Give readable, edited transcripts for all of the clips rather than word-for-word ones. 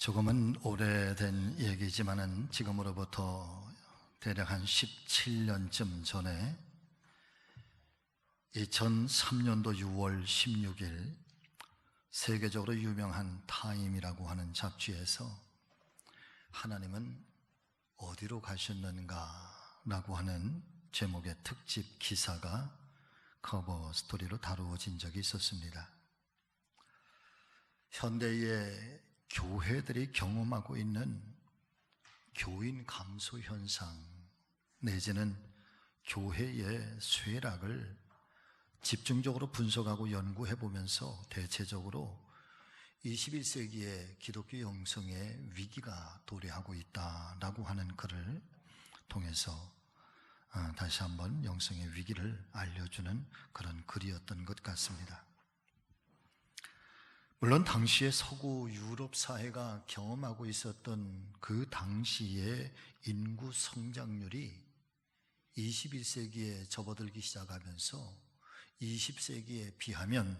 조금은 오래된 얘기지만은 지금으로부터 대략 한 17년쯤 전에 2003년도 6월 16일 세계적으로 유명한 타임이라고 하는 잡지에서 하나님은 어디로 가셨는가 라고 하는 제목의 특집 기사가 커버 스토리로 다루어진 적이 있었습니다. 현대의 교회들이 경험하고 있는 교인 감소 현상 내지는 교회의 쇠락을 집중적으로 분석하고 연구해 보면서 대체적으로 21세기의 기독교 영성의 위기가 도래하고 있다라고 하는 글을 통해서 다시 한번 영성의 위기를 알려주는 그런 글이었던 것 같습니다. 물론 당시에 서구 유럽 사회가 경험하고 있었던 그 당시의 인구 성장률이 21세기에 접어들기 시작하면서 20세기에 비하면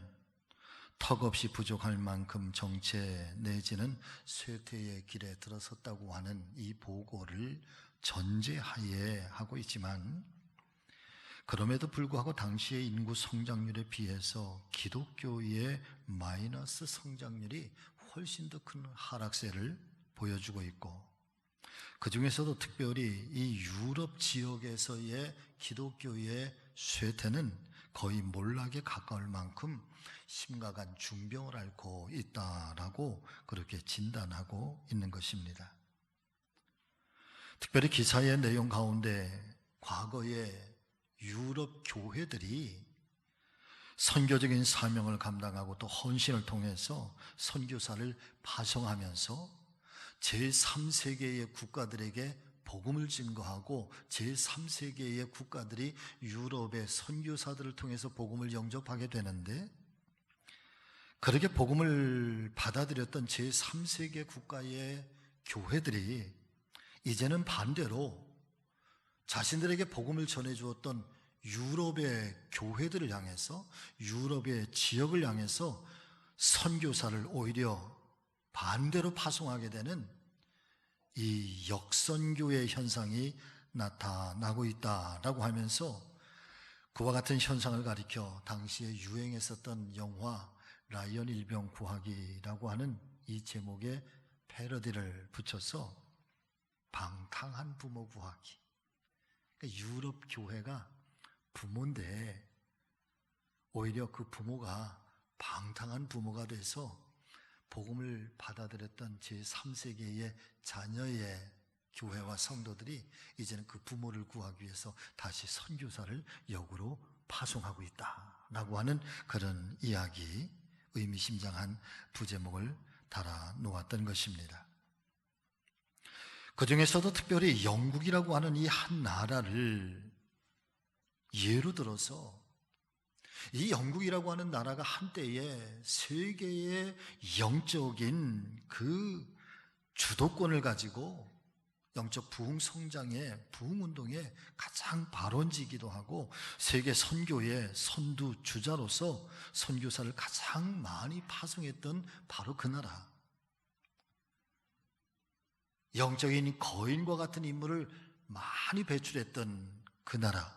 턱없이 부족할 만큼 정체 내지는 쇠퇴의 길에 들어섰다고 하는 이 보고를 전제하에 하고 있지만, 그럼에도 불구하고 당시의 인구 성장률에 비해서 기독교의 마이너스 성장률이 훨씬 더 큰 하락세를 보여주고 있고, 그 중에서도 특별히 이 유럽 지역에서의 기독교의 쇠퇴는 거의 몰락에 가까울 만큼 심각한 중병을 앓고 있다라고 그렇게 진단하고 있는 것입니다. 특별히 기사의 내용 가운데 과거에 유럽 교회들이 선교적인 사명을 감당하고 또 헌신을 통해서 선교사를 파송하면서 제3세계의 국가들에게 복음을 증거하고 제3세계의 국가들이 유럽의 선교사들을 통해서 복음을 영접하게 되는데, 그렇게 복음을 받아들였던 제3세계 국가의 교회들이 이제는 반대로 자신들에게 복음을 전해주었던 유럽의 교회들을 향해서, 유럽의 지역을 향해서 선교사를 오히려 반대로 파송하게 되는 이 역선교의 현상이 나타나고 있다라고 하면서, 그와 같은 현상을 가리켜 당시에 유행했었던 영화 라이언 일병 구하기라고 하는 이 제목에 패러디를 붙여서 방탕한 부모 구하기. 그러니까 유럽 교회가 부모인데 오히려 그 부모가 방탕한 부모가 돼서 복음을 받아들였던 제3세계의 자녀의 교회와 성도들이 이제는 그 부모를 구하기 위해서 다시 선교사를 역으로 파송하고 있다라고 하는 그런 이야기, 의미심장한 부제목을 달아 놓았던 것입니다. 그 중에서도 특별히 영국이라고 하는 이 한 나라를 예로 들어서, 이 영국이라고 하는 나라가 한때에 세계의 영적인 그 주도권을 가지고 영적 부흥 성장의 부흥 운동의 가장 발원지이기도 하고 세계 선교의 선두 주자로서 선교사를 가장 많이 파송했던 바로 그 나라, 영적인 거인과 같은 인물을 많이 배출했던 그 나라,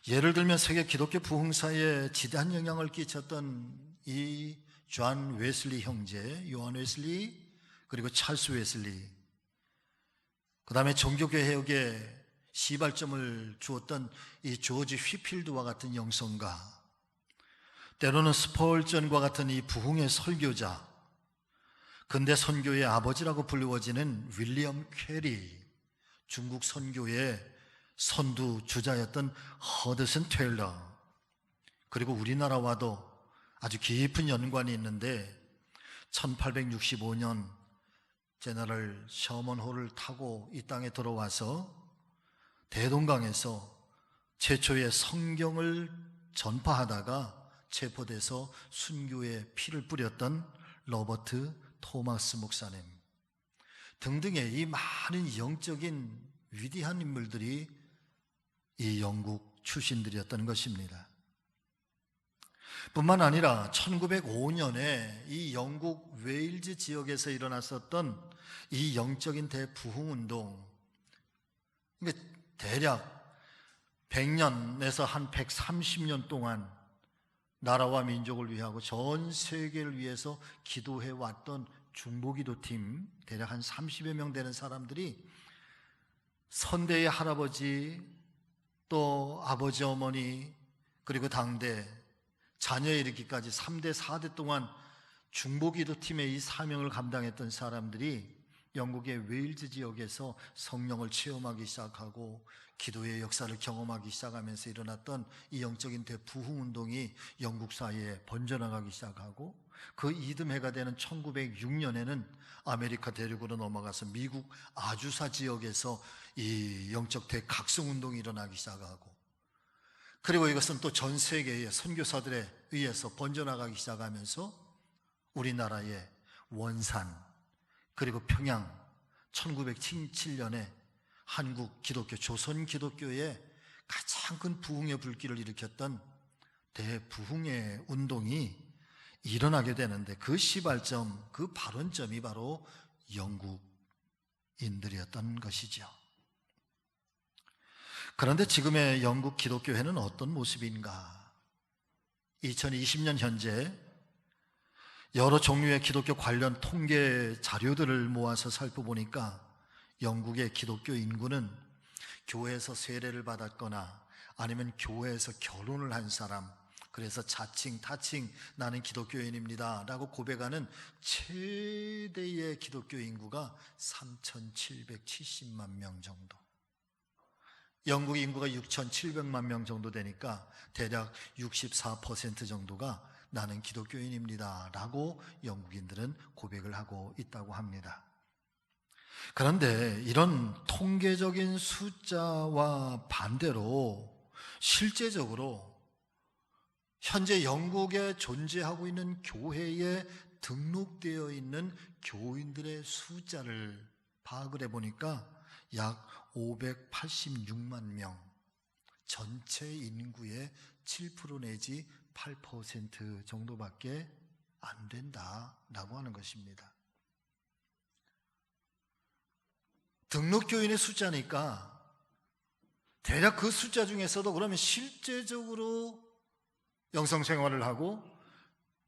예를 들면 세계 기독교 부흥사에 지대한 영향을 끼쳤던 이 존 웨슬리 형제, 요한 웨슬리, 그리고 찰스 웨슬리, 그 다음에 종교개혁에 시발점을 주었던 이 조지 휘필드와 같은 영성가, 때로는 스펄전과 같은 이 부흥의 설교자, 근대 선교의 아버지라고 불리워지는 윌리엄 캐리, 중국 선교의 선두 주자였던 허드슨 테일러, 그리고 우리나라와도 아주 깊은 연관이 있는데 1865년 제너럴 셔먼호를 타고 이 땅에 들어와서 대동강에서 최초의 성경을 전파하다가 체포돼서 순교의 피를 뿌렸던 로버트 토마스 목사님 등등의 이 많은 영적인 위대한 인물들이 이 영국 출신들이었던 것입니다. 뿐만 아니라 1905년에 이 영국 웨일즈 지역에서 일어났었던 이 영적인 대부흥운동, 그러니까 대략 100년에서 한 130년 동안 나라와 민족을 위하고 전 세계를 위해서 기도해 왔던 중보기도팀 대략 한 30여 명 되는 사람들이 선대의 할아버지, 또 아버지, 어머니, 그리고 당대, 자녀에 이르기까지 3대, 4대 동안 중보기도팀의 이 사명을 감당했던 사람들이 영국의 웨일즈 지역에서 성령을 체험하기 시작하고 기도의 역사를 경험하기 시작하면서 일어났던 이 영적인 대부흥운동이 영국 사회에 번져나가기 시작하고, 그 이듬해가 되는 1906년에는 아메리카 대륙으로 넘어가서 미국 아주사 지역에서 이 영적 대각성운동이 일어나기 시작하고, 그리고 이것은 또 전 세계의 선교사들에 의해서 번져나가기 시작하면서 우리나라의 원산, 그리고 평양, 1907년에 한국 기독교, 조선 기독교의 가장 큰 부흥의 불길을 일으켰던 대부흥의 운동이 일어나게 되는데, 그 시발점, 그 발원점이 바로 영국인들이었던 것이죠. 그런데 지금의 영국 기독교회는 어떤 모습인가? 2020년 현재 여러 종류의 기독교 관련 통계 자료들을 모아서 살펴보니까 영국의 기독교 인구는 교회에서 세례를 받았거나 아니면 교회에서 결혼을 한 사람, 그래서 자칭 타칭 나는 기독교인입니다 라고 고백하는 최대의 기독교 인구가 3,770만 명 정도. 영국 인구가 6,700만 명 정도 되니까 대략 64% 정도가 나는 기독교인입니다 라고 영국인들은 고백을 하고 있다고 합니다. 그런데 이런 통계적인 숫자와 반대로 실제적으로 현재 영국에 존재하고 있는 교회에 등록되어 있는 교인들의 숫자를 파악을 해보니까 약 586만 명, 전체 인구의 7% 내지 8% 정도밖에 안 된다라고 하는 것입니다. 등록교인의 숫자니까 대략 그 숫자 중에서도 그러면 실제적으로 영성생활을 하고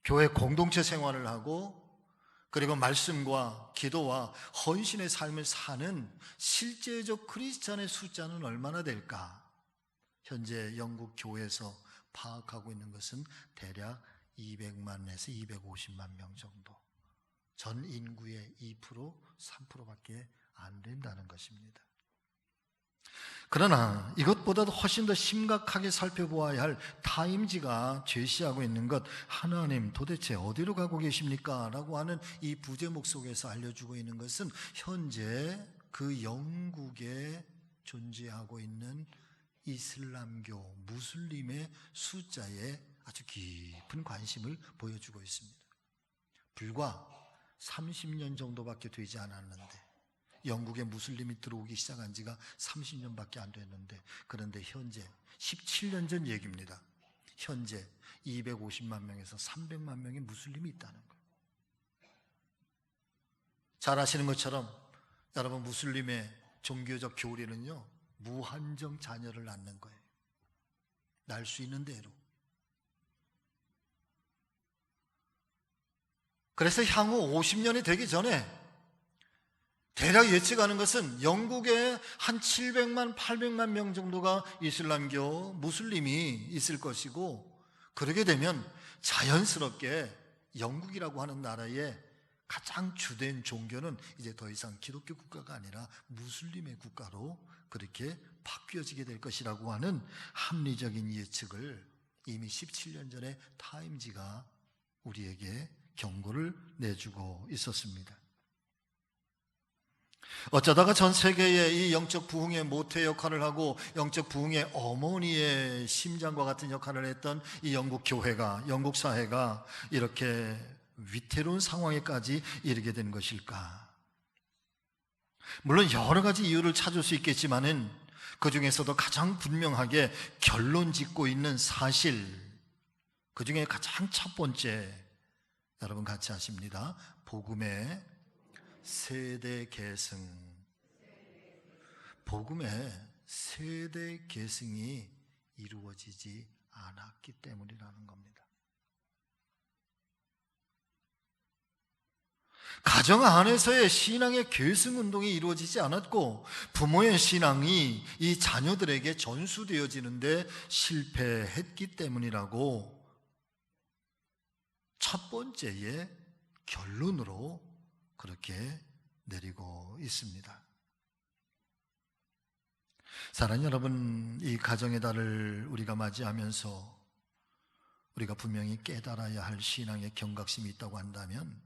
교회 공동체 생활을 하고 그리고 말씀과 기도와 헌신의 삶을 사는 실제적 크리스찬의 숫자는 얼마나 될까? 현재 영국 교회에서 파악하고 있는 것은 대략 200만에서 250만 명 정도, 전 인구의 2%, 3%밖에 안 된다는 것입니다. 그러나 이것보다도 훨씬 더 심각하게 살펴보아야 할 타임지가 제시하고 있는 것, 하나님 도대체 어디로 가고 계십니까? 라고 하는 이 부제목 속에서 알려주고 있는 것은 현재 그 영국에 존재하고 있는 이슬람교, 무슬림의 숫자에 아주 깊은 관심을 보여주고 있습니다. 불과 30년 정도밖에 되지 않았는데, 영국에 무슬림이 들어오기 시작한 지가 30년밖에 안 됐는데, 그런데 현재 17년 전 얘기입니다. 현재 250만 명에서 300만 명의 무슬림이 있다는 거예요. 잘 아시는 것처럼 여러분, 무슬림의 종교적 교리는요, 무한정 자녀를 낳는 거예요. 낳을 수 있는 대로. 그래서 향후 50년이 되기 전에 대략 예측하는 것은 영국에 한 700만, 800만 명 정도가 이슬람교, 무슬림이 있을 것이고, 그러게 되면 자연스럽게 영국이라고 하는 나라의 가장 주된 종교는 이제 더 이상 기독교 국가가 아니라 무슬림의 국가로 그렇게 바뀌어지게 될 것이라고 하는 합리적인 예측을 이미 17년 전에 타임지가 우리에게 경고를 내주고 있었습니다. 어쩌다가 전 세계의 이 영적 부흥의 모태 역할을 하고 영적 부흥의 어머니의 심장과 같은 역할을 했던 이 영국 교회가, 영국 사회가 이렇게 위태로운 상황에까지 이르게 된 것일까? 물론 여러 가지 이유를 찾을 수 있겠지만은 그 중에서도 가장 분명하게 결론 짓고 있는 사실, 그 중에 가장 첫 번째, 여러분 같이 하십니다. 복음의 세대 계승. 복음의 세대 계승이 이루어지지 않았기 때문이라는 겁니다. 가정 안에서의 신앙의 계승 운동이 이루어지지 않았고, 부모의 신앙이 이 자녀들에게 전수되어지는데 실패했기 때문이라고 첫 번째의 결론으로 그렇게 내리고 있습니다. 사랑하는 여러분, 이 가정의 달을 우리가 맞이하면서 우리가 분명히 깨달아야 할 신앙의 경각심이 있다고 한다면,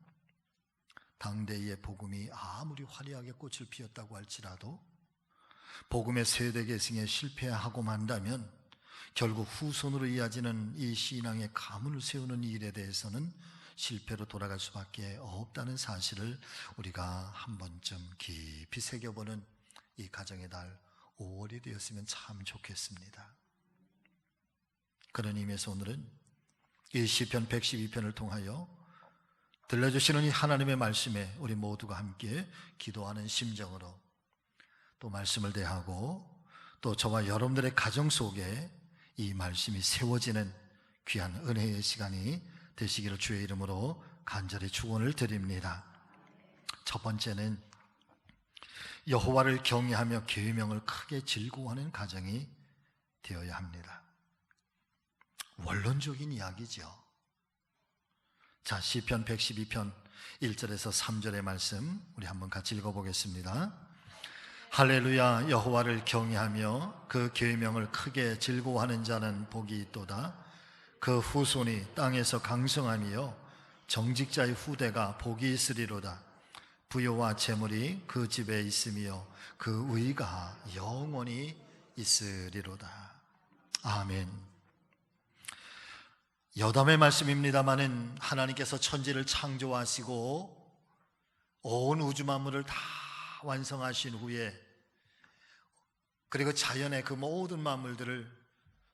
당대의 복음이 아무리 화려하게 꽃을 피웠다고 할지라도 복음의 세대 계승에 실패하고 만다면 결국 후손으로 이어지는 이 신앙의 가문을 세우는 일에 대해서는 실패로 돌아갈 수밖에 없다는 사실을 우리가 한 번쯤 깊이 새겨보는 이 가정의 달 5월이 되었으면 참 좋겠습니다. 그런 의미에서 오늘은 이 시편 112편을 통하여 들려주시는 이 하나님의 말씀에 우리 모두가 함께 기도하는 심정으로 또 말씀을 대하고, 또 저와 여러분들의 가정 속에 이 말씀이 세워지는 귀한 은혜의 시간이 되시기를 주의 이름으로 간절히 축원을 드립니다. 첫 번째는 여호와를 경외하며 계명을 크게 즐거워하는 가정이 되어야 합니다. 원론적인 이야기죠. 자, 시편 112편 1절에서 3절의 말씀 우리 한번 같이 읽어보겠습니다. 할렐루야. 여호와를 경외하며 그 계명을 크게 즐거워하는 자는 복이 있도다. 그 후손이 땅에서 강성하며 정직자의 후대가 복이 있으리로다. 부요와 재물이 그 집에 있으며 그 의가 영원히 있으리로다. 아멘. 여담의 말씀입니다마는 하나님께서 천지를 창조하시고 온 우주 만물을 다 완성하신 후에, 그리고 자연의 그 모든 만물들을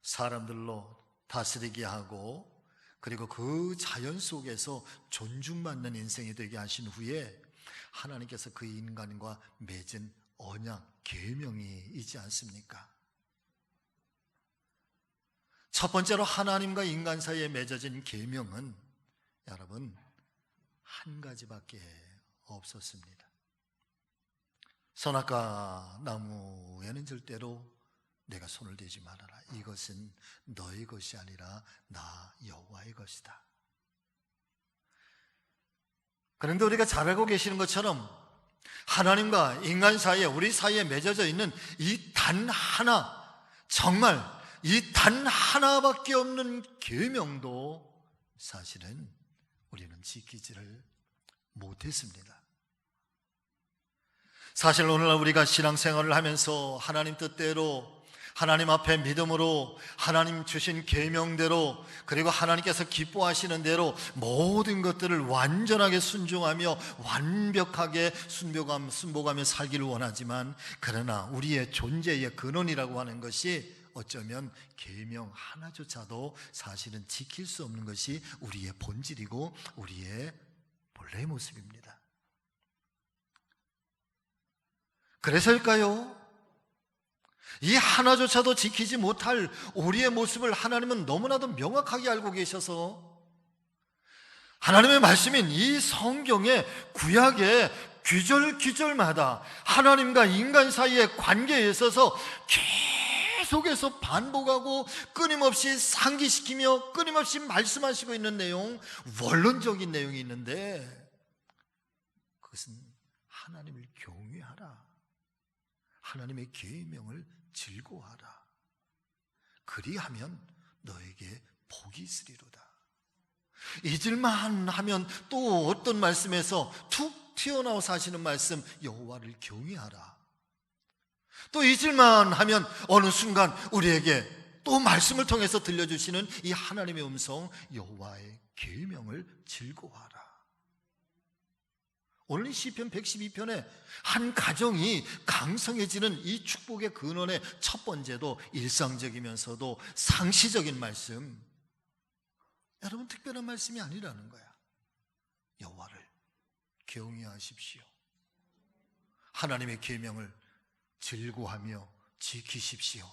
사람들로 다스리게 하고, 그리고 그 자연 속에서 존중받는 인생이 되게 하신 후에 하나님께서 그 인간과 맺은 언약, 계명이 있지 않습니까? 첫 번째로 하나님과 인간 사이에 맺어진 계명은 여러분 한 가지밖에 없었습니다. 선악과 나무에는 절대로 내가 손을 대지 말아라. 이것은 너의 것이 아니라 나 여호와의 것이다. 그런데 우리가 잘 알고 계시는 것처럼 하나님과 인간 사이에, 우리 사이에 맺어져 있는 이 단 하나, 정말 이 단 하나밖에 없는 계명도 사실은 우리는 지키지를 못했습니다. 사실 오늘날 우리가 신앙생활을 하면서 하나님 뜻대로, 하나님 앞에 믿음으로, 하나님 주신 계명대로, 그리고 하나님께서 기뻐하시는 대로 모든 것들을 완전하게 순종하며 완벽하게 순복하며 살기를 원하지만, 그러나 우리의 존재의 근원이라고 하는 것이 어쩌면 계명 하나조차도 사실은 지킬 수 없는 것이 우리의 본질이고 우리의 본래의 모습입니다. 그래서일까요? 이 하나조차도 지키지 못할 우리의 모습을 하나님은 너무나도 명확하게 알고 계셔서 하나님의 말씀인 이 성경의 구약의 귀절귀절마다 하나님과 인간 사이의 관계에 있어서 계속해서 반복하고 끊임없이 상기시키며 끊임없이 말씀하시고 있는 내용, 원론적인 내용이 있는데, 그것은 하나님을 경외하라, 하나님의 계명을 즐거워하라, 그리하면 너에게 복이 있으리로다. 잊을만 하면 또 어떤 말씀에서 툭 튀어나와서 하시는 말씀, 여호와를 경외하라. 또 잊을만 하면 어느 순간 우리에게 또 말씀을 통해서 들려주시는 이 하나님의 음성, 여호와의 계명을 즐거워하라. 오늘 이 시편 112편에 한 가정이 강성해지는 이 축복의 근원의 첫 번째도 일상적이면서도 상시적인 말씀, 여러분, 특별한 말씀이 아니라는 거야. 여호와를 경외하십시오. 하나님의 계명을 즐거워하며 지키십시오.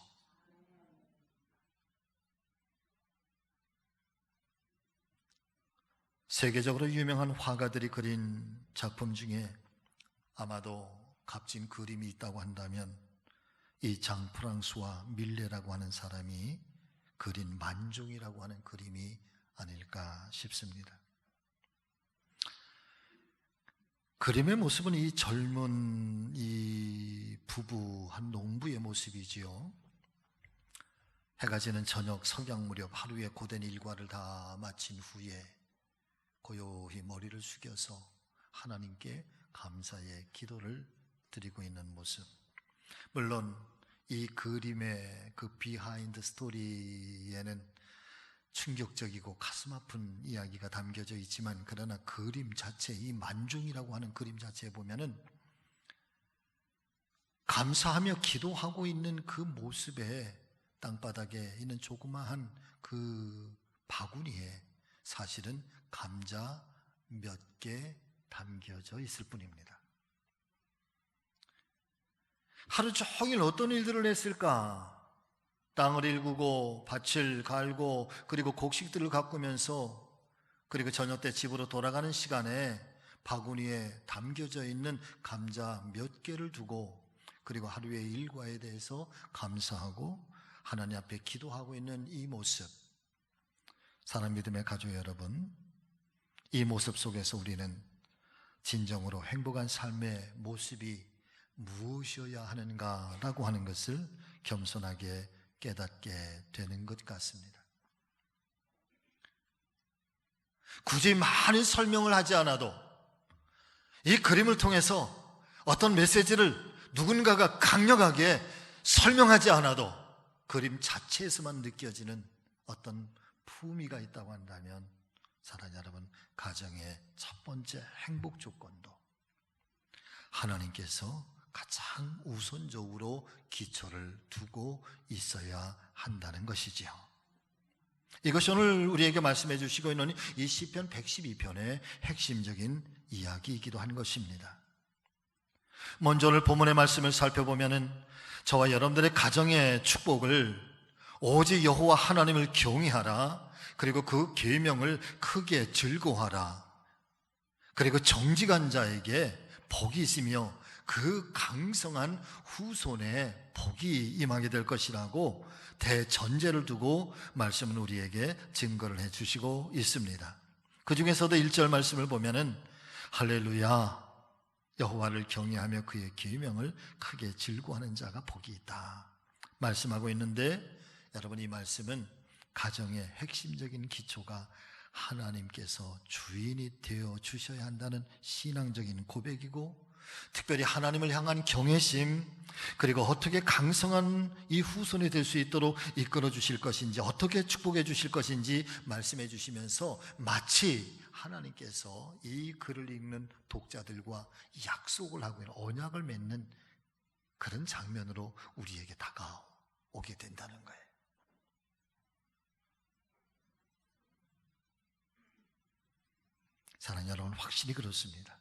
세계적으로 유명한 화가들이 그린 작품 중에 아마도 값진 그림이 있다고 한다면 이 장 프랑수와 밀레라고 하는 사람이 그린 만종이라고 하는 그림이 아닐까 싶습니다. 그림의 모습은 이 젊은 이 부부, 한 농부의 모습이지요. 해가 지는 저녁 석양 무렵 하루의 고된 일과를 다 마친 후에 고요히 머리를 숙여서 하나님께 감사의 기도를 드리고 있는 모습. 물론 이 그림의 그 비하인드 스토리에는 충격적이고 가슴 아픈 이야기가 담겨져 있지만, 그러나 그림 자체, 이 만종이라고 하는 그림 자체에 보면은 감사하며 기도하고 있는 그 모습에 땅바닥에 있는 조그마한 그 바구니에 사실은 감자 몇 개 담겨져 있을 뿐입니다. 하루 종일 어떤 일들을 했을까? 땅을 일구고 밭을 갈고 그리고 곡식들을 가꾸면서, 그리고 저녁 때 집으로 돌아가는 시간에 바구니에 담겨져 있는 감자 몇 개를 두고, 그리고 하루의 일과에 대해서 감사하고 하나님 앞에 기도하고 있는 이 모습. 사랑 믿음의 가족 여러분, 이 모습 속에서 우리는 진정으로 행복한 삶의 모습이 무엇이어야 하는가라고 하는 것을 겸손하게 깨닫게 되는 것 같습니다. 굳이 많은 설명을 하지 않아도, 이 그림을 통해서 어떤 메시지를 누군가가 강력하게 설명하지 않아도 그림 자체에서만 느껴지는 어떤 품위가 있다고 한다면, 사랑하는 여러분, 가정의 첫 번째 행복 조건도 하나님께서 가장 우선적으로 기초를 두고 있어야 한다는 것이지요. 이것이 오늘 우리에게 말씀해 주시고 있는 이 시편 112편의 핵심적인 이야기이기도 한 것입니다. 먼저 오늘 본문의 말씀을 살펴보면은 저와 여러분들의 가정의 축복을 오직 여호와 하나님을 경외하라, 그리고 그 계명을 크게 즐거워하라, 그리고 정직한 자에게 복이 있으며 그 강성한 후손에 복이 임하게 될 것이라고 대전제를 두고 말씀은 우리에게 증거를 해주시고 있습니다. 그 중에서도 1절 말씀을 보면은 할렐루야, 여호와를 경외하며 그의 계명을 크게 즐거워하는 자가 복이 있다 말씀하고 있는데, 여러분, 이 말씀은 가정의 핵심적인 기초가 하나님께서 주인이 되어 주셔야 한다는 신앙적인 고백이고, 특별히 하나님을 향한 경외심, 그리고 어떻게 강성한 이 후손이 될 수 있도록 이끌어 주실 것인지, 어떻게 축복해 주실 것인지 말씀해 주시면서 마치 하나님께서 이 글을 읽는 독자들과 약속을 하고 있는, 언약을 맺는 그런 장면으로 우리에게 다가오게 된다는 거예요. 사랑하는 여러분, 확실히 그렇습니다.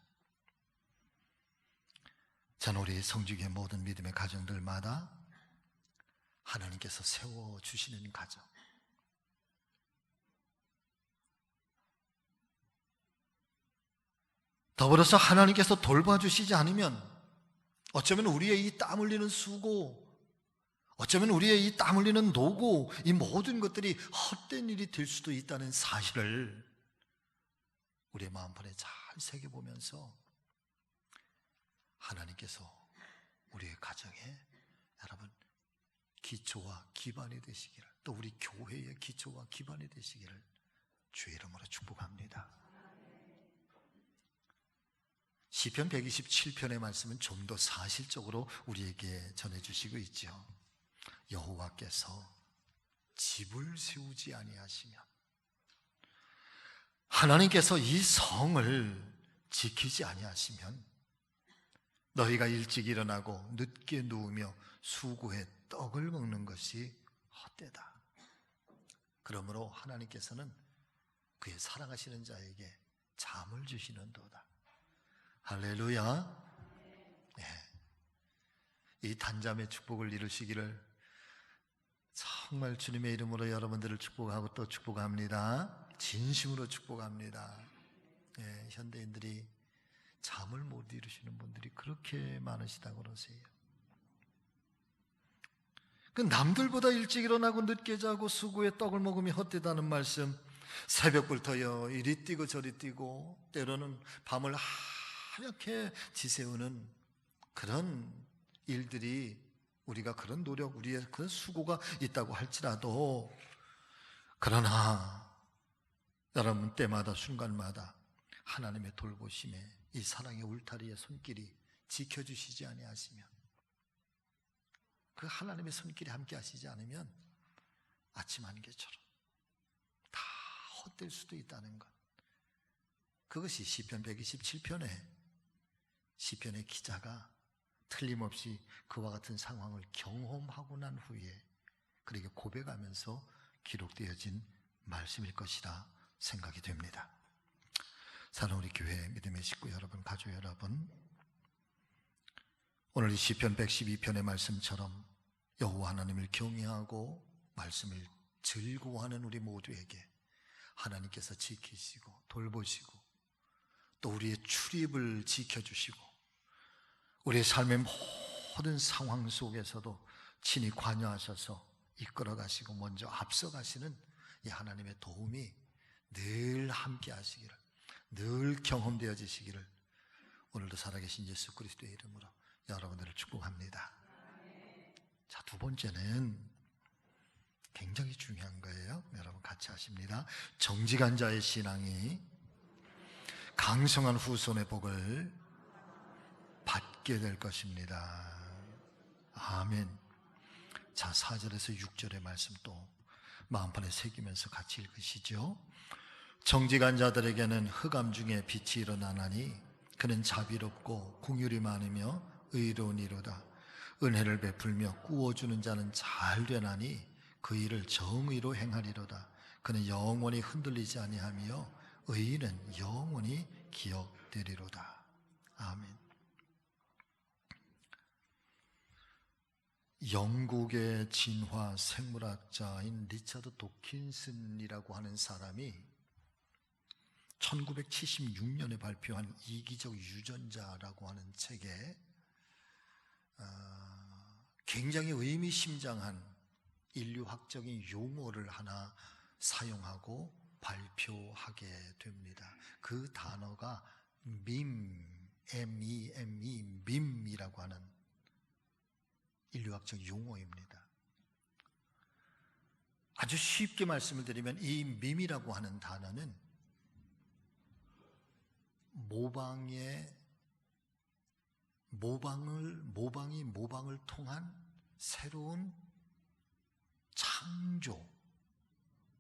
저는 우리 성주교의 모든 믿음의 가정들마다 하나님께서 세워주시는 가정, 더불어서 하나님께서 돌봐주시지 않으면 어쩌면 우리의 이 땀 흘리는 수고, 어쩌면 우리의 이 땀 흘리는 노고, 이 모든 것들이 헛된 일이 될 수도 있다는 사실을 우리의 마음판에 잘 새겨보면서 하나님께서 우리의 가정에 여러분 기초와 기반이 되시기를, 또 우리 교회의 기초와 기반이 되시기를 주의 이름으로 축복합니다. 시편 127편의 말씀은 좀 더 사실적으로 우리에게 전해주시고 있죠. 여호와께서 집을 세우지 아니하시면, 하나님께서 이 성을 지키지 아니하시면 너희가 일찍 일어나고 늦게 누우며 수고해 떡을 먹는 것이 헛되다. 그러므로 하나님께서는 그의 사랑하시는 자에게 잠을 주시는도다. 할렐루야. 네. 이 단잠의 축복을 이루시기를 정말 주님의 이름으로 여러분들을 축복하고 또 축복합니다. 진심으로 축복합니다. 네, 현대인들이 잠을 못 이루시는 분들이 그렇게 많으시다고 그러세요. 그 남들보다 일찍 일어나고 늦게 자고 수고에 떡을 먹으며 헛되다는 말씀, 새벽부터요 이리 뛰고 저리 뛰고 때로는 밤을 하얗게 지새우는 그런 일들이, 우리가 그런 노력, 우리의 그런 수고가 있다고 할지라도, 그러나 여러분 때마다 순간마다 하나님의 돌보심에 이 사랑의 울타리의 손길이 지켜주시지 아니하시면, 그 하나님의 손길이 함께 하시지 않으면 아침 안개처럼 다 헛될 수도 있다는 것, 그것이 시편 127편에 시편의 기자가 틀림없이 그와 같은 상황을 경험하고 난 후에 그렇게 고백하면서 기록되어진 말씀일 것이라 생각이 됩니다. 사랑하는 우리 교회 믿음의 식구 여러분, 가족 여러분, 오늘 이 시편 112편의 말씀처럼 여호와 하나님을 경외하고 말씀을 즐거워하는 우리 모두에게 하나님께서 지키시고 돌보시고 또 우리의 출입을 지켜주시고 우리의 삶의 모든 상황 속에서도 친히 관여하셔서 이끌어 가시고 먼저 앞서 가시는 이 하나님의 도움이 늘 함께 하시기를, 늘 경험되어지시기를 오늘도 살아계신 예수 그리스도의 이름으로 여러분들을 축복합니다. 자, 두 번째는 굉장히 중요한 거예요. 여러분 같이 하십니다. 정직한 자의 신앙이 강성한 후손의 복을 받게 될 것입니다. 아멘. 자, 4절에서 6절의 말씀 또 마음판에 새기면서 같이 읽으시죠. 정직한 자들에게는 흑암 중에 빛이 일어나나니 그는 자비롭고 긍휼이 많으며 의로운 이로다. 은혜를 베풀며 꾸어주는 자는 잘 되나니 그 일을 정의로 행하리로다. 그는 영원히 흔들리지 아니하며 의인은 영원히 기억되리로다. 아멘. 영국의 진화 생물학자인 리처드 도킨슨이라고 하는 사람이 1976년에 발표한 이기적 유전자라고 하는 책에 굉장히 의미심장한 인류학적인 용어를 하나 사용하고 발표하게 됩니다. 그 단어가 M-E-M-E, 밈이라고 하는 인류학적 용어입니다. 아주 쉽게 말씀을 드리면 이 밈이라고 하는 단어는 모방을 통한 새로운 창조.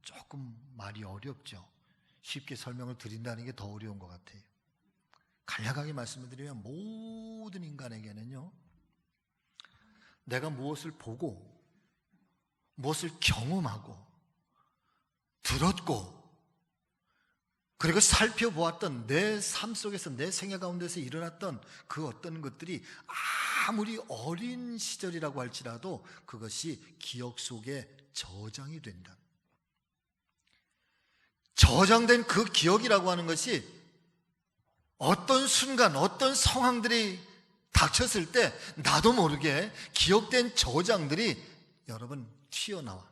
조금 말이 어렵죠. 쉽게 설명을 드린다는 게 더 어려운 것 같아요. 간략하게 말씀을 드리면 모든 인간에게는요, 내가 무엇을 보고 무엇을 경험하고 들었고 그리고 살펴보았던 내 삶 속에서, 내 생애 가운데서 일어났던 그 어떤 것들이 아무리 어린 시절이라고 할지라도 그것이 기억 속에 저장이 된다. 저장된 그 기억이라고 하는 것이 어떤 순간, 어떤 상황들이 닥쳤을 때 나도 모르게 기억된 저장들이 여러분 튀어나와.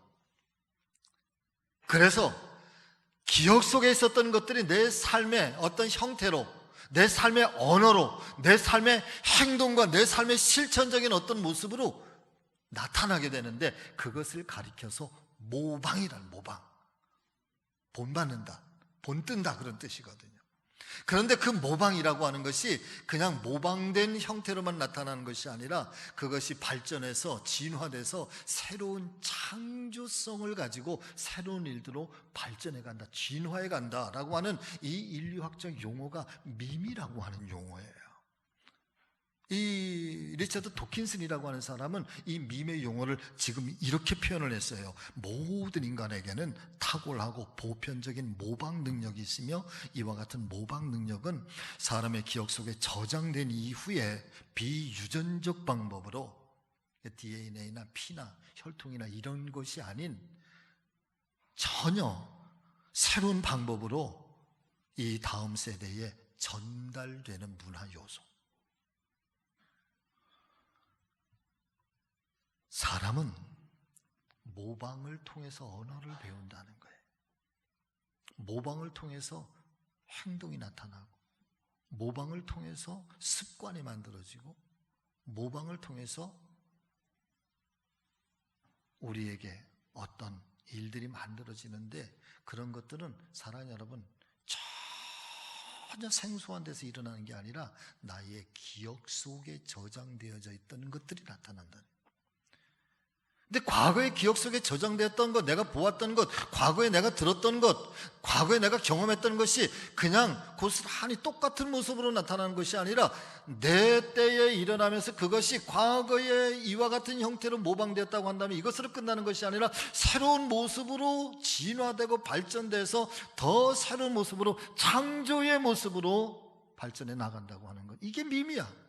그래서 기억 속에 있었던 것들이 내 삶의 어떤 형태로, 내 삶의 언어로, 내 삶의 행동과 내 삶의 실천적인 어떤 모습으로 나타나게 되는데, 그것을 가리켜서 모방이란, 모방, 본받는다, 본뜬다 그런 뜻이거든요. 그런데 그 모방이라고 하는 것이 그냥 모방된 형태로만 나타나는 것이 아니라 그것이 발전해서 진화돼서 새로운 창조성을 가지고 새로운 일들로 발전해 간다, 진화해 간다라고 하는 이 인류학적 용어가 밈이라고 하는 용어예요. 이 리처드 도킨슨이라고 하는 사람은 이 밈의 용어를 지금 이렇게 표현을 했어요. 모든 인간에게는 다 탁월하고 보편적인 모방 능력이 있으며, 이와 같은 모방 능력은 사람의 기억 속에 저장된 이후에 비유전적 방법으로 DNA나 피나 혈통이나 이런 것이 아닌 전혀 새로운 방법으로 이 다음 세대에 전달되는 문화 요소. 사람은 모방을 통해서 언어를 배운다는 거예요. 모방을 통해서 행동이 나타나고, 모방을 통해서 습관이 만들어지고, 모방을 통해서 우리에게 어떤 일들이 만들어지는데, 그런 것들은 사랑하는 여러분, 전혀 생소한 데서 일어나는 게 아니라 나의 기억 속에 저장되어져 있던 것들이 나타난다. 근데 과거의 기억 속에 저장되었던 것, 내가 보았던 것, 과거에 내가 들었던 것, 과거에 내가 경험했던 것이 그냥 고스란히 똑같은 모습으로 나타나는 것이 아니라 내 때에 일어나면서 그것이 과거에 이와 같은 형태로 모방되었다고 한다면 이것으로 끝나는 것이 아니라 새로운 모습으로 진화되고 발전돼서 더 새로운 모습으로, 창조의 모습으로 발전해 나간다고 하는 것. 이게 밈이야.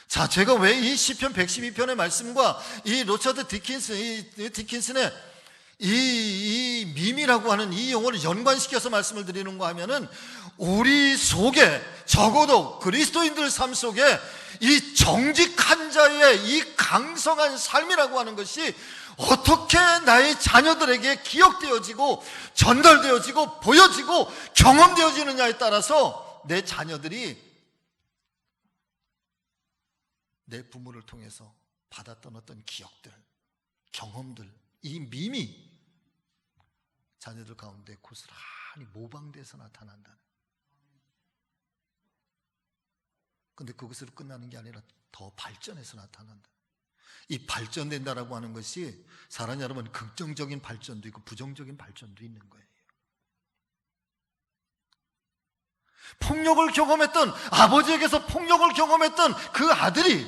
자, 제가 왜 이 시편 112편의 말씀과 이 로처드 디킨슨의 이 밈이라고 하는 이 용어를 연관시켜서 말씀을 드리는가 하면은, 우리 속에, 적어도 그리스도인들 삶 속에 이 정직한 자의 이 강성한 삶이라고 하는 것이 어떻게 나의 자녀들에게 기억되어지고 전달되어지고 보여지고 경험되어지느냐에 따라서 내 자녀들이 내 부모를 통해서 받았던 어떤 기억들, 경험들, 이 밈이 자녀들 가운데 고스란히 모방돼서 나타난다는. 그런데 그것으로 끝나는 게 아니라 더 발전해서 나타난다. 이 발전된다라고 하는 것이 사랑하는 여러분, 긍정적인 발전도 있고 부정적인 발전도 있는 거예요. 폭력을 경험했던, 아버지에게서 폭력을 경험했던 그 아들이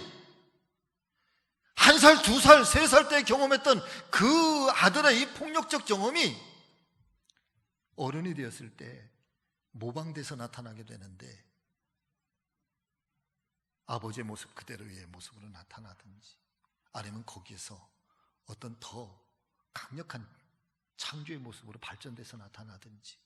1살, 2살, 3살 때 경험했던 그 아들의 이 폭력적 경험이 어른이 되었을 때 모방돼서 나타나게 되는데, 아버지의 모습 그대로의 모습으로 나타나든지, 아니면 거기에서 어떤 더 강력한 창조의 모습으로 발전돼서 나타나든지.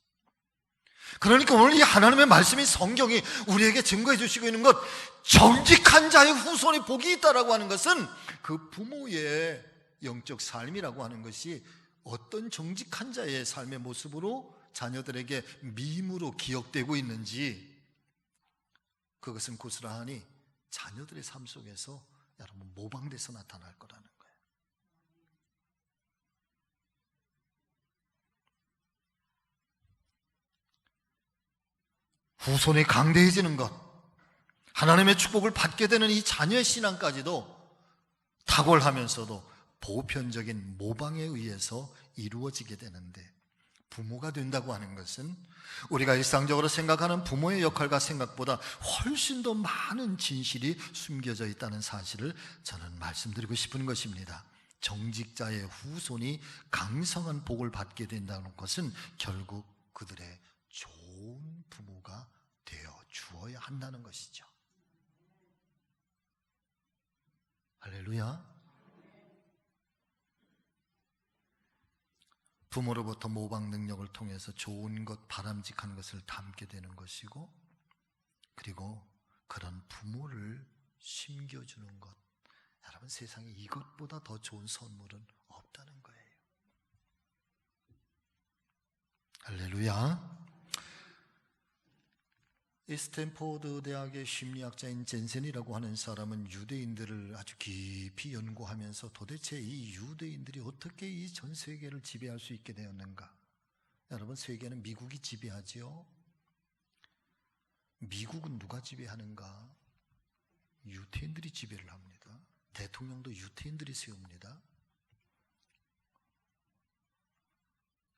그러니까 오늘 이 하나님의 말씀인 성경이 우리에게 증거해 주시고 있는 것, 정직한 자의 후손이 복이 있다라고 하는 것은 그 부모의 영적 삶이라고 하는 것이 어떤 정직한 자의 삶의 모습으로 자녀들에게 밈으로 기억되고 있는지, 그것은 고스란히 자녀들의 삶 속에서 여러분 모방돼서 나타날 거라는 거예요. 후손이 강대해지는 것, 하나님의 축복을 받게 되는 이 자녀의 신앙까지도 탁월하면서도 보편적인 모방에 의해서 이루어지게 되는데, 부모가 된다고 하는 것은 우리가 일상적으로 생각하는 부모의 역할과 생각보다 훨씬 더 많은 진실이 숨겨져 있다는 사실을 저는 말씀드리고 싶은 것입니다. 정직자의 후손이 강성한 복을 받게 된다는 것은 결국 그들의 좋은 부모가 되어 주어야 한다는 것이죠. 할렐루야. 부모로부터 모방 능력을 통해서 좋은 것, 바람직한 것을 담게 되는 것이고, 그리고 그런 부모를 심겨주는 것, 여러분 세상에 이것보다 더 좋은 선물은 없다는 거예요. 할렐루야. 이 스탠포드 대학의 심리학자인 젠센이라고 하는 사람은 유대인들을 아주 깊이 연구하면서 도대체 이 유대인들이 어떻게 이 전 세계를 지배할 수 있게 되었는가. 여러분, 세계는 미국이 지배하지요. 미국은 누가 지배하는가? 유태인들이 지배를 합니다. 대통령도 유태인들이 세웁니다.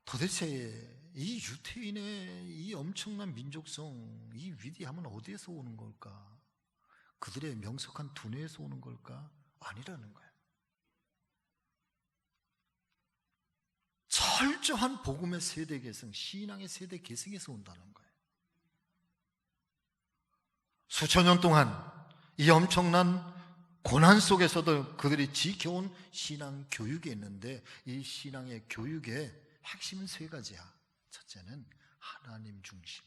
도대체 이 유태인의 이 엄청난 민족성, 이 위대함은 어디에서 오는 걸까? 그들의 명석한 두뇌에서 오는 걸까? 아니라는 거예요. 철저한 복음의 세대 개성, 신앙의 세대 개성에서 온다는 거예요. 수천 년 동안 이 엄청난 고난 속에서도 그들이 지켜온 신앙 교육이 있는데, 이 신앙의 교육의 핵심은 세 가지야. 첫째는 하나님 중심,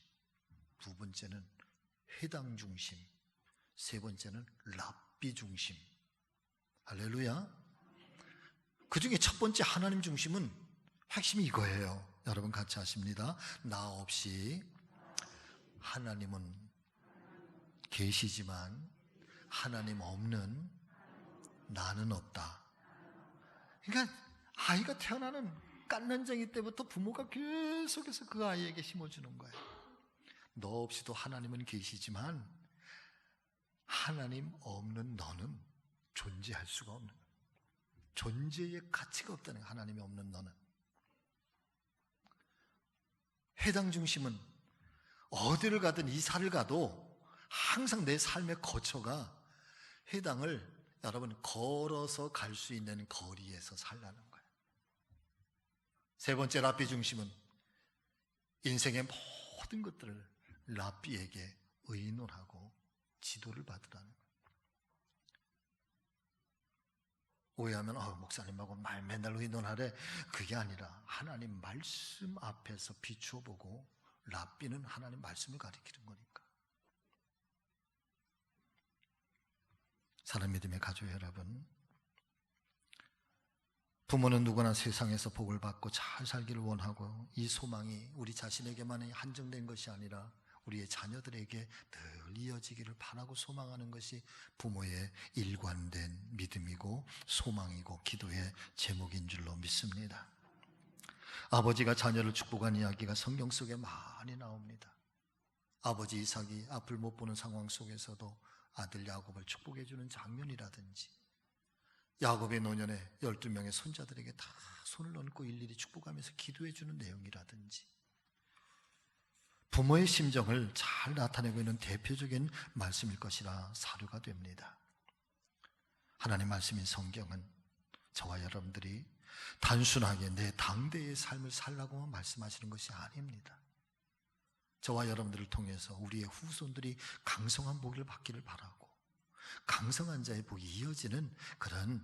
두 번째는 회당 중심, 세 번째는 랍비 중심. 할렐루야. 그 중에 첫 번째 하나님 중심은 핵심이 이거예요. 여러분 같이 하십니다. 나 없이 하나님은 계시지만 하나님 없는 나는 없다. 그러니까 아이가 태어나는 깐난쟁이 때부터 부모가 계속해서 그 아이에게 심어주는 거예요. 너 없이도 하나님은 계시지만 하나님 없는 너는 존재할 수가 없는 거예요. 존재의 가치가 없다는 거예요. 하나님이 없는 너는. 회당 중심은 어디를 가든 이사를 가도 항상 내 삶의 거처가 회당을 여러분 걸어서 갈 수 있는 거리에서 살라는 거예요. 세 번째 랍비 중심은 인생의 모든 것들을 랍비에게 의논하고 지도를 받으라는 거예요. 오해하면 목사님하고 맨날 의논하래. 그게 아니라 하나님 말씀 앞에서 비추어 보고, 랍비는 하나님 말씀을 가리키는 거니까. 사랑 믿음의 가족 여러분, 부모는 누구나 세상에서 복을 받고 잘 살기를 원하고, 이 소망이 우리 자신에게만 한정된 것이 아니라 우리의 자녀들에게 늘 이어지기를 바라고 소망하는 것이 부모의 일관된 믿음이고 소망이고 기도의 제목인 줄로 믿습니다. 아버지가 자녀를 축복한 이야기가 성경 속에 많이 나옵니다. 아버지 이삭이 앞을 못 보는 상황 속에서도 아들 야곱을 축복해 주는 장면이라든지, 야곱의 노년에 12명의 손자들에게 다 손을 얹고 일일이 축복하면서 기도해 주는 내용이라든지, 부모의 심정을 잘 나타내고 있는 대표적인 말씀일 것이라 사료가 됩니다. 하나님 말씀인 성경은 저와 여러분들이 단순하게 내 당대의 삶을 살라고만 말씀하시는 것이 아닙니다. 저와 여러분들을 통해서 우리의 후손들이 강성한 복을 받기를 바라고, 강성한 자의 복이 이어지는 그런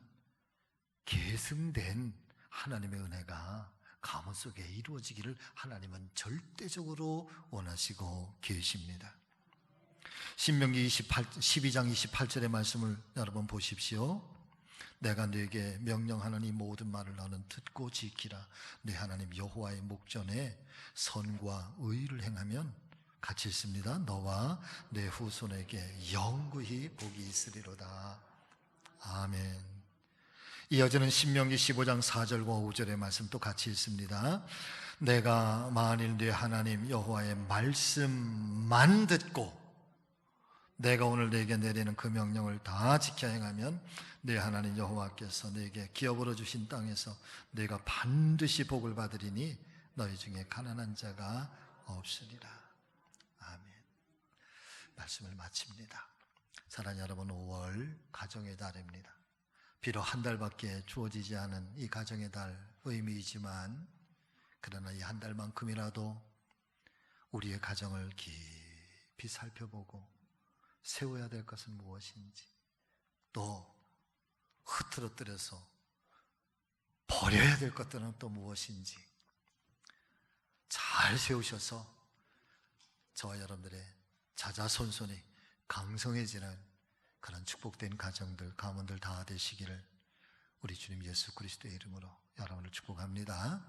계승된 하나님의 은혜가 가문 속에 이루어지기를 하나님은 절대적으로 원하시고 계십니다. 신명기 12장 28절의 말씀을 여러분 보십시오. 내가 네게 명령하는 이 모든 말을 너는 듣고 지키라. 네 하나님 여호와의 목전에 선과 의를 행하면, 같이 있습니다. 너와 내 후손에게 영구히 복이 있으리로다. 아멘. 이어지는 신명기 15장 4절과 5절의 말씀 또 같이 읽습니다. 내가 만일 네 하나님 여호와의 말씀만 듣고 내가 오늘 네게 내리는 그 명령을 다 지켜 행하면 네 하나님 여호와께서 네게 기업으로 주신 땅에서 네가 반드시 복을 받으리니 너희 중에 가난한 자가 없으리라. 아멘. 말씀을 마칩니다. 사랑하는 여러분, 5월 가정의 달입니다. 비록 한 달밖에 주어지지 않은 이 가정의 달 의미이지만, 그러나 이 한 달만큼이라도 우리의 가정을 깊이 살펴보고 세워야 될 것은 무엇인지, 또 흐트러뜨려서 버려야 될 것들은 또 무엇인지 잘 세우셔서 저와 여러분들의 자자손손이 강성해지는 그런 축복된 가정들, 가문들 다 되시기를 우리 주님 예수 그리스도의 이름으로 여러분을 축복합니다.